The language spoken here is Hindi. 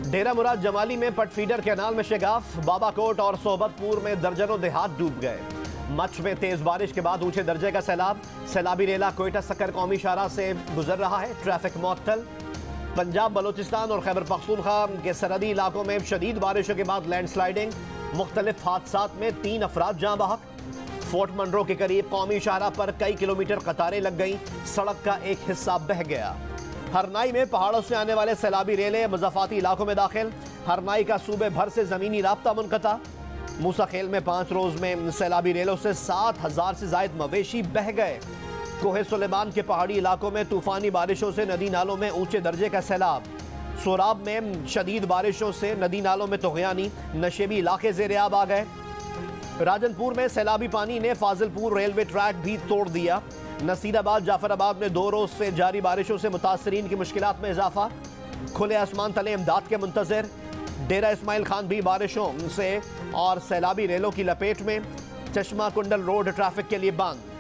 डेरा मुराद जमाली में पटफीडर कैनाल में शगाफ, बाबाकोट और सोबतपुर में दर्जनों देहात डूब गए। मच्छ में तेज बारिश के बाद ऊंचे दर्जे का सैलाब, सैलाबी रेला कोयटा सक्कर कौमी शाहराह से गुजर रहा है, ट्रैफिक मुअत्तल। पंजाब, बलोचिस्तान और खैबर पख्तूनख्वा के सरहदी इलाकों में शदीद बारिशों के बाद लैंडस्लाइडिंग, मुख्तलिफ हादसात में 3 अफराद जाँ बहक। फोर्ट मनरो के करीब कौमी शाहराह पर कई किलोमीटर कतारें लग गई, सड़क का एक हिस्सा बह गया। हरनाई में पहाड़ों से आने वाले सैलाबी रेले मज़ाफ़ाती इलाकों में दाखिल, हरनाई का सूबे भर से ज़मीनी राब्ता मुनक़ता। मूसा खेल में 5 रोज़ में सैलाबी रेलों से 7,000 से ज़ायद मवेशी बह गए। कोहे सुलेमान के पहाड़ी इलाकों में तूफ़ानी बारिशों से नदी नालों में ऊंचे दर्जे का सैलाब। सोराब में शदीद बारिशों से नदी नालों में तुग़यानी, नशेबी इलाके ज़ेर-ए-आब आ गए। राजनपुर में सैलाबी पानी ने फाजिलपुर रेलवे ट्रैक भी तोड़ दिया। नसीराबाद, जाफराबाद में 2 रोज़ से जारी बारिशों से मुतासरीन की मुश्किलात में इजाफा। खुले आसमान तले इमदाद के मुंतज़िर। डेरा इस्माइल खान भी बारिशों से और सैलाबी रेलों की लपेट में। चश्मा कुंडल रोड ट्रैफिक के लिए बंद।